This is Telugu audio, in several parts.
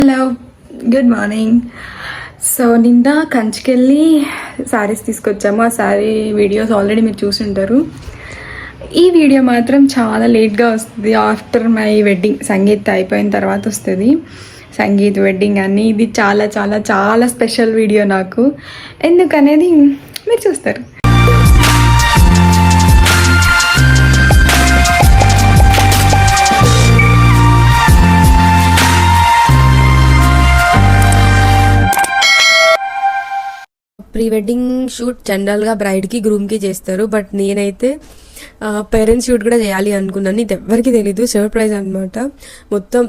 Hello, good morning. సో నిన్న కంచికెళ్ళి శారీస్ తీసుకొచ్చాము. ఆ శారీ వీడియోస్ ఆల్రెడీ మీరు చూసుంటారు. ఈ వీడియో మాత్రం చాలా లేట్గా వస్తుంది. ఆఫ్టర్ మై వెడ్డింగ్, సంగీత్ అయిపోయిన తర్వాత వస్తుంది. సంగీత్ వెడ్డింగ్ అని ఇది చాలా చాలా చాలా స్పెషల్ వీడియో నాకు. ఎందుకనేది మీరు చూస్తారు. ప్రీ వెడ్డింగ్ షూట్ జనరల్గా బ్రైడ్కి గ్రూమ్కి చేస్తారు, బట్ నేనైతే పేరెంట్స్ షూట్ కూడా చేయాలి అనుకున్నాను. ఇది ఎవరికి తెలీదు, సర్ప్రైజ్ అనమాట. మొత్తం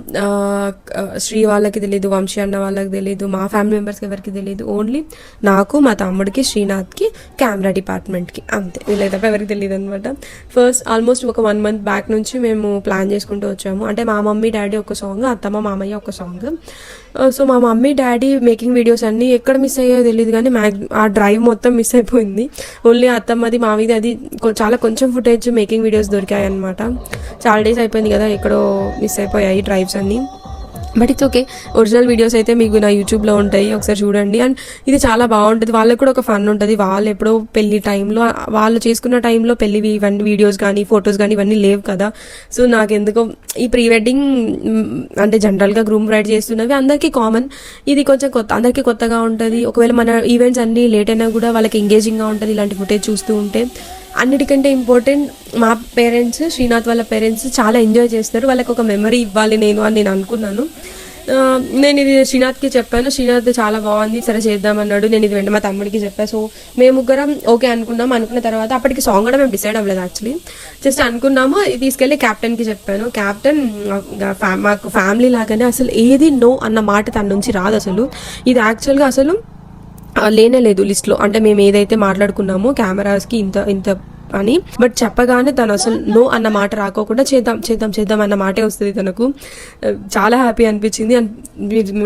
శ్రీ వాళ్ళకి తెలీదు, వంశీ అన్న వాళ్ళకి తెలీదు, మా ఫ్యామిలీ మెంబర్స్కి ఎవరికి తెలీదు. ఓన్లీ నాకు, మా తమ్ముడికి, శ్రీనాథ్కి, కెమెరా డిపార్ట్మెంట్కి, అంతే. వీళ్ళకి తప్ప ఎవరికి తెలియదు అనమాట. ఫస్ట్ ఆల్మోస్ట్ ఒక 1 month బ్యాక్ నుంచి మేము ప్లాన్ చేసుకుంటూ వచ్చాము. అంటే మా మమ్మీ డాడీ ఒక సాంగ్, అత్తమ్మ మామయ్య ఒక సాంగ్. సో మా మమ్మీ డాడీ మేకింగ్ వీడియోస్ అన్నీ ఎక్కడ మిస్ అయ్యాయో తెలియదు, కానీ ఆ డ్రైవ్ మొత్తం మిస్ అయిపోయింది. ఓన్లీ అత్తమ్మది మామిది అది చాలా కొంచెం ఫుటేజ్ మేకింగ్ వీడియోస్ దొరికాయి అనమాట. చాలా డేస్ అయిపోయింది కదా, ఎక్కడో మిస్ అయిపోయాయి డ్రైవ్స్ అన్నీ. But it's okay. Original videos అయితే మీకు నా యూట్యూబ్లో ఉంటాయి, ఒకసారి చూడండి. అండ్ ఇది చాలా బాగుంటుంది, వాళ్ళకి కూడా ఒక ఫన్ ఉంటుంది. వాళ్ళు ఎప్పుడో పెళ్లి టైంలో, వాళ్ళు చేసుకున్న టైంలో పెళ్లివి ఇవన్నీ వీడియోస్ కానీ ఫొటోస్ కానీ ఇవన్నీ లేవు కదా. సో నాకెందుకో ఈ ప్రీ వెడ్డింగ్ అంటే జనరల్గా గ్రూమ్ బ్రైడ్ చేస్తున్నవి అందరికీ కామన్, ఇది కొంచెం అందరికీ కొత్తగా ఉంటుంది. ఒకవేళ మన ఈవెంట్స్ అన్నీ లేట్ అయినా కూడా వాళ్ళకి ఎంగేజింగ్గా ఉంటుంది ఇలాంటి ఫుటేజ్ చూస్తూ ఉంటే. అన్నిటికంటే ఇంపార్టెంట్, మా పేరెంట్స్, శ్రీనాథ్ వాళ్ళ పేరెంట్స్ చాలా ఎంజాయ్ చేస్తారు. వాళ్ళకి ఒక మెమరీ ఇవ్వాలి నేను అనుకున్నాను. నేను ఇది శ్రీనాథ్కి చెప్పాను. శ్రీనాథ్ చాలా బాగుంది, సరే చేద్దామన్నాడు. నేను ఇది వెంట మా తమ్ముడికి చెప్పాను. సో మేము ముగ్గురం ఓకే అనుకున్న తర్వాత అప్పటికి సాంగ్ కూడా మేము డిసైడ్ అవ్వలేదు యాక్చువల్లీ. జస్ట్ అనుకున్నాము, తీసుకెళ్ళి క్యాప్టెన్కి చెప్పాను. క్యాప్టెన్ మాకు ఫ్యామిలీ లాగానే, అసలు ఏది నో అన్న మాట తన నుంచి రాదు అసలు. ఇది యాక్చువల్గా అసలు లేనే లేదు లిస్ట్లో. అంటే మేము ఏదైతే మాట్లాడుకున్నామో కెమెరాస్కి ఇంత అని, బట్ చెప్పగానే తను అసలు నో అన్న మాట రాకోకుండా చేద్దాం అన్న మాటే వస్తుంది తనకు. చాలా హ్యాపీ అనిపించింది.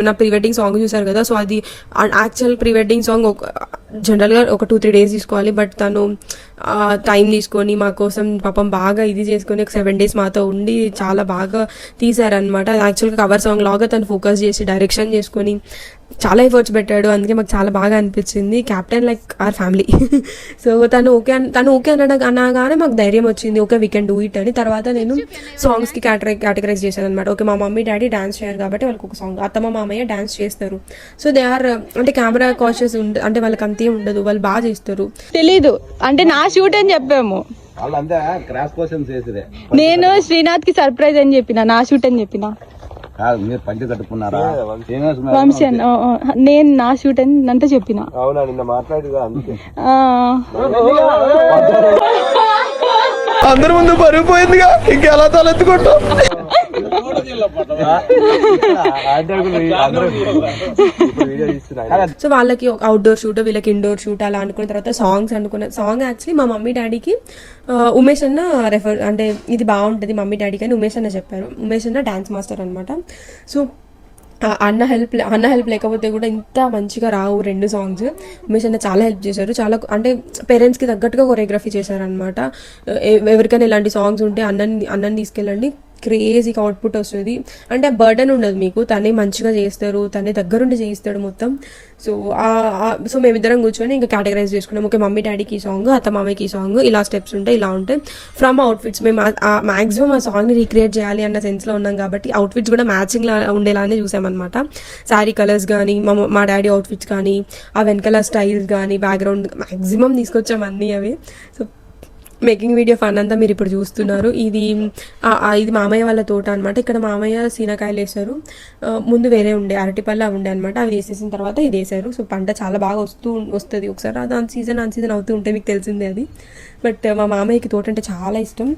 నా ప్రీ వెడ్డింగ్ సాంగ్ చూసారు కదా, సో అది యాక్చువల్ ప్రీ వెడ్డింగ్ సాంగ్ జనరల్గా ఒక 2-3 days తీసుకోవాలి, బట్ తను టైం తీసుకొని మా కోసం పాపం బాగా ఇది చేసుకొని ఒక 7 days మాతో ఉండి చాలా బాగా తీశారనమాట. యాక్చువల్గా కవర్ సాంగ్ లాగా తను ఫోకస్ చేసి డైరెక్షన్ చేసుకొని చాలా ఎఫర్ట్స్ పెట్టాడు. అందుకే మాకు చాలా బాగా అనిపించింది. Captain like our family. So తను ఓకే అనగానే మాకు ధైర్యం వచ్చింది, okay we can do it అని. తర్వాత నేను సాంగ్స్కి కేటగరైజ్ చేశాను అనమాట. ఓకే మా మమ్మీ డాడీ డాన్స్ చేయరు కాబట్టి వాళ్ళకి ఒక సాంగ్, అత్తమ్మ మామయ్య డాన్స్ చేస్తారు. సో దే ఆర్ అంటే కెమెరా కాన్షియస్ అంటే వాళ్ళకి అంతేం ఉండదు, వాళ్ళు బాగా చేస్తారు. తెలీదు అంటే నా షూట్ అని చెప్పాము. నేను శ్రీనాథ్ కి సర్ప్రైజ్ అని చెప్పిన, నా షూట్ అని చెప్పిన. వంశీ నేను నా షూట్ అని అంతా చెప్పిన. అందరి ముందు పరిగిపోయిందిగా, ఇంకెలా తలెత్తుకుంటాం. సో వాళ్ళకి అవుట్డోర్ షూట్, వీళ్ళకి ఇండోర్ షూట్ అలా అనుకున్న తర్వాత సాంగ్ యాక్చువల్లీ మా మమ్మీ డాడీకి ఉమేష్ అన్న అంటే ఇది బాగుంటుంది మమ్మీ డాడీకి అని ఉమేష్ అన్న చెప్పారు. ఉమేష్ అన్న డాన్స్ మాస్టర్ అనమాట. సో అన్న హెల్ప్ లేకపోతే కూడా ఇంత మంచిగా రావు 2 songs. ఉమేష్ అన్న చాలా హెల్ప్ చేశారు. చాలా అంటే పేరెంట్స్కి తగ్గట్టుగా కొరియోగ్రఫీ చేశారనమాట. ఎవరికైనా ఇలాంటి సాంగ్స్ ఉంటే అన్నని తీసుకెళ్ళండి, క్రేజీగా అవుట్పుట్ వస్తుంది. అంటే బర్డన్ ఉండదు మీకు, తనే మంచిగా చేస్తారు, తనే దగ్గరుండి చేయిస్తాడు మొత్తం. సో మేమిద్దరం కూర్చొని ఇంకా కేటగరైజ్ చేసుకున్నాం. ఓకే మమ్మీ డాడీకి ఈ సాంగ్, అత్త మామయ్యకి ఈ సాంగ్, ఇలా స్టెప్స్ ఉంటాయి, ఇలా ఉంటాయి. ఫ్రమ్ అవుట్ఫిట్స్ మేము మాక్సిమం ఆ సాంగ్ని రీక్రియేట్ చేయాలి అన్న సెన్స్లో ఉన్నాం కాబట్టి అవుట్ఫిట్స్ కూడా మ్యాచింగ్ ఉండేలానే చూసామన్నమాట. శారీ కలర్స్ కానీ, మా డాడీ అవుట్ఫిట్స్ కానీ, ఆ వెనకాల స్టైల్స్ కానీ, బ్యాక్గ్రౌండ్ మ్యాక్సిమం తీసుకొచ్చాం అన్నీ అవి. సో మేకింగ్ వీడియో ఫన్ అంతా మీరు ఇప్పుడు చూస్తున్నారు. ఇది మామయ్య వాళ్ళ తోట అనమాట. ఇక్కడ మామయ్య సీనకాయలు వేశారు. ముందు వేరే ఉండే అరటిపళ్ళు ఉండే అనమాట, అవి వేసేసిన తర్వాత ఇది వేశారు. సో పంట చాలా బాగా వస్తుంది. ఒకసారి అది ఆన్ సీజన్ అవుతూ ఉంటే మీకు తెలిసిందే అది. బట్ మా మామయ్యకి తోట అంటే చాలా ఇష్టం.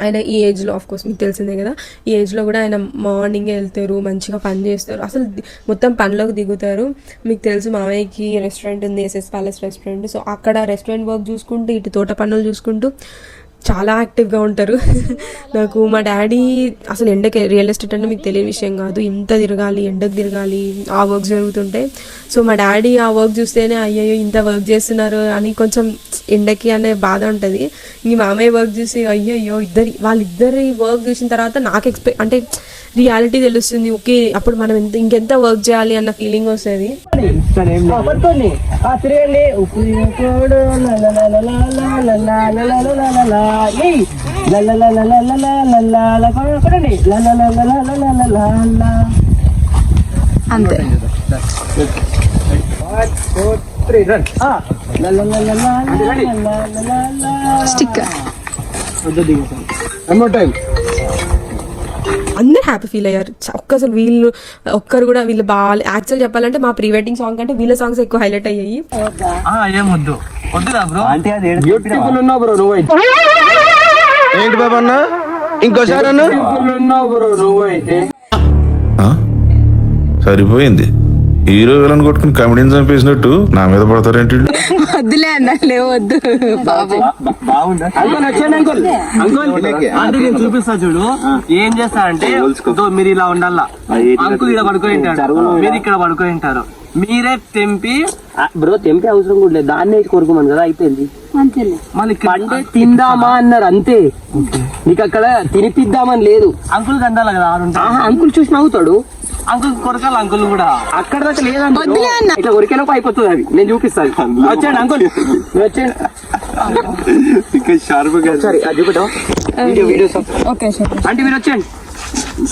ఆయన ఈ ఏజ్లో ఆఫ్కోర్స్ మీకు తెలిసిందే కదా, ఈ ఏజ్లో కూడా ఆయన మార్నింగే వెళ్తారు, మంచిగా పని చేస్తారు, అసలు మొత్తం పనిలోకి దిగుతారు. మీకు తెలుసు మామయ్యకి రెస్టారెంట్ ఉంది, ఎస్ఎస్ ప్యాలెస్ రెస్టారెంట్. సో అక్కడ రెస్టారెంట్ వర్క్ చూసుకుంటూ, ఇటు తోట పనులు చూసుకుంటూ చాలా యాక్టివ్గా ఉంటారు. నాకు మా డాడీ అసలు ఎండకి రియల్ ఎస్టేట్ అంటే మీకు తెలియని విషయం కాదు, ఇంత తిరగాలి, ఎండకు తిరగాలి, ఆ వర్క్ జరుగుతుంటాయి. సో మా డాడీ ఆ వర్క్ చూస్తేనే అయ్యయ్యో ఇంత వర్క్ చేస్తున్నారు అని కొంచెం ఎండకి అనే బాధ ఉంటుంది. ఇంక మామయ్య వర్క్ చూసి అయ్యయ్యో వాళ్ళిద్దరి వర్క్ చూసిన తర్వాత నాకు అంటే రియాలిటీ తెలుస్తుంది. ఓకే అప్పుడు మనం ఇంకెంత వర్క్ చేయాలి అన్న ఫీలింగ్ వస్తుంది. అంతే. స్టిక్ అందరు హ్యాపీ ఫీల్ అయ్యారు. అసలు ఒక్కరు కూడా వీళ్ళు బాగా యాక్చువల్ చెప్పాలంటే మా ప్రీ వెడ్డింగ్ సాంగ్ కంటే వీళ్ళ సాంగ్స్ ఎక్కువ హైలైట్ అయ్యాయి. ఏంటి బాబా అన్న ఇంకోసారి అన్న సరిపోయింది. హీరో విలన్ కొట్టుకుని కమెడీని చంపేసినట్టు నా మీద పడతారేంటి? వద్దులే అన్న, లేవద్దు బాబు. నేను చూపిస్తా చూడు. ఏం చేస్తా అంటే మీరు ఇలా ఉండాలా, అంకుల్ ఇక్కడ పడుకొని ఉంటారు, మీరు ఇక్కడ పడుకొని ఉంటారు, మీరే తెంపి తెంపి అవసరం కూడా లేదు, దాన్నే కోరుకోమని కదా అయిపోయింది. మళ్ళీ అంటే తిందామా అన్నారు అంతే, నీకు అక్కడ తినిపిద్దామని లేదు. అంకుల్ కండాలి కదా, అంకుల్ చూసి నవ్వుతాడు. అంకుల్ కొరకాలి, అంకుల్ కూడా అక్కడ దాకా లేదంటే ఇట్లా కొరికేలోపు అయిపోతుంది. అది నేను చూపిస్తాను. వచ్చాడు అంకుల్, వచ్చాడు సరే అది చూపెట్టాం వీడియోస్. అంటే మీరు వచ్చాండి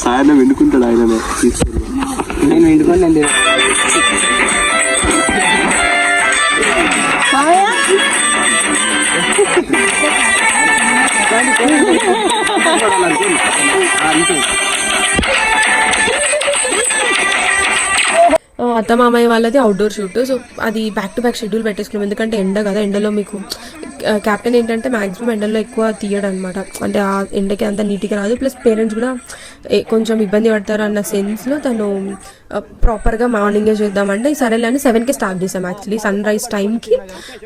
సార్ వెండుకుంటాడు ఆయన. నేను వెండుకోండి. అత్త మామయ్య వాళ్ళది అవుట్డోర్ షూట్. సో అది బ్యాక్ టు బ్యాక్ షెడ్యూల్ పెట్టేసుకున్నాం, ఎందుకంటే ఎండ కదా. ఎండలో మీకు క్యాప్టెన్ ఏంటంటే మాక్సిమం ఎండల్లో ఎక్కువ తీయడం అనమాట, అంటే ఆ ఎండకి అంత నీట్గా రాదు. ప్లస్ పేరెంట్స్ కూడా కొంచెం ఇబ్బంది పడతారు అన్న సెన్స్లో తను ప్రాపర్గా మార్నింగే చేద్దామంటే సరేలే అని 7కి స్టార్ట్ చేసాం. యాక్చువల్లీ సన్ రైజ్ టైంకి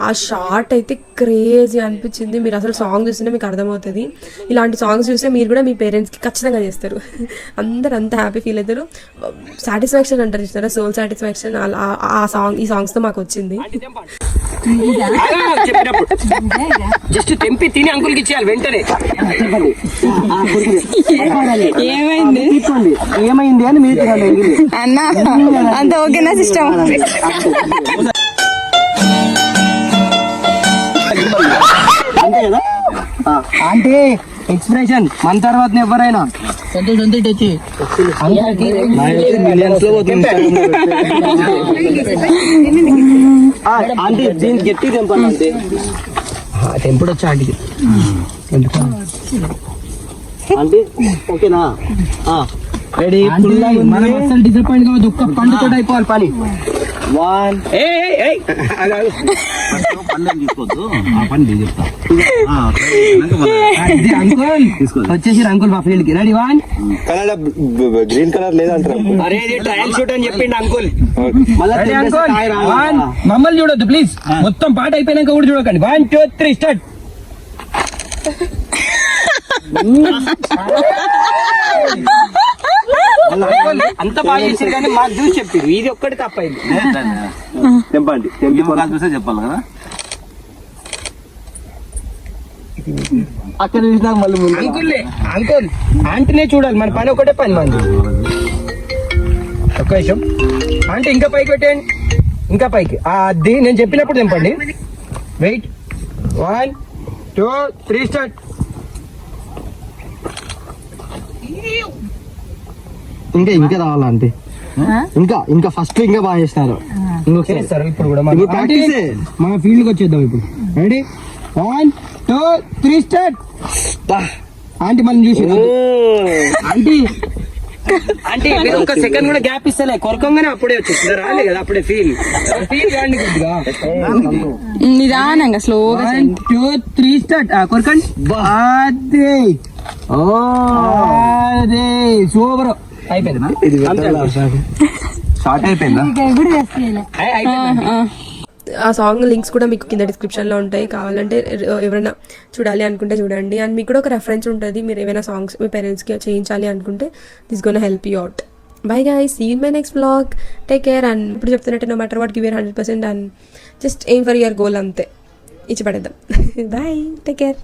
ఆ షార్ట్ అయితే క్రేజీ అనిపించింది. మీరు అసలు సాంగ్ చూస్తేనే మీకు అర్థమవుతుంది. ఇలాంటి సాంగ్స్ చూస్తే మీరు కూడా మీ పేరెంట్స్కి ఖచ్చితంగా చేస్తారు. అందరు అంత హ్యాపీ ఫీల్ అవుతారు. సాటిస్ఫాక్షన్ అంటారు చూస్తారా, సోల్ సాటిస్ఫాక్షన్, ఆ సాంగ్ ఈ సాంగ్స్తో మాకు వచ్చింది. జస్ట్ తెంపి తిని అంకుల్కి ఇచ్చేయాలి వెంటనే. ఏమైంది అని మీరు అన్న అంత ఓకేనా సిస్టమ్? అంతే కదా అంటే ఎక్స్ప్రెషన్ మన తర్వాత ఎవరైనా అంటే దీనికి గట్టి తెంపాలి. అంతే తెంపుడు వచ్చా ఆంటీకి అంటే ఓకేనా? రెడీ. మనం అసలు డిసప్పాయింట్ కావద్దు, ఒక్క పండుతో అయిపోవాలి పని. వచ్చేసి అంకుల్ మా ఫీల్డ్ కి రెడీ. 1 గ్రీన్ కలర్ లేదంటారు. అరే ట్రయల్ షూట్ అని చెప్పిండు అంకుల్. మమ్మల్ని చూడొద్దు ప్లీజ్, మొత్తం పాట అయిపోయినాక కూడా చూడకండి. 1 2 3 స్టార్ట్. అంత బాగా చేసారు కానీ మాకు చూసి చెప్పారు ఇది ఒక్కటి తప్పైంది. తెంపండి, చూసే చెప్పాలి కదా. అక్కడ చూసినా మళ్ళీ అంకుల్ ఆంటీనే చూడాలి, మన పని ఒకటే పని మంది. ఒక్క విషయం అంటే ఇంకా పైకి పెట్టండి, ఇంకా పైకి. అది నేను చెప్పినప్పుడు తెంపండి. Wait 1 2 3 start. ఇంకా రావాలంటే ఇంకా ఫస్ట్ ఇంకా బాగా చేస్తారు. ఇప్పుడు కూడా మన ఫీల్డ్ కి వచ్చేద్దాం. ఇప్పుడు రెడీ 1 2 3 స్టార్ట్. ఆంటీ మనం చూసి ఆంటీ ఒక సెకండ్ కూడా గ్యాప్ ఇస్తలే, కొరకంగానే అప్పుడే వచ్చేస్తుంది. రాలే కదా అప్పుడే ఫీల్ రాండి కొద్దిగా. నిదానంగా స్లోగా 1 2 3 స్టార్ట్. కొరకండి. సూపర్ అయిపోయింది. షార్ట్ అయిపోయిందా? ఆ సాంగ్ లింక్స్ కూడా మీకు కింద డిస్క్రిప్షన్లో ఉంటాయి, కావాలంటే ఎవరైనా చూడాలి అనుకుంటే చూడండి. అండ్ మీకు కూడా ఒక రెఫరెన్స్ ఉంటుంది, మీరు ఏమైనా సాంగ్స్ మీ పేరెంట్స్కి చేయించాలి అనుకుంటే this gonna help you out. Bye guys, see in my next vlog, take care. And ఇప్పుడు చెప్తున్నట్టు no matter what give your 100% and just aim for your goal, అంతే ఇచ్చి పడేద్దాం. Bye, take care.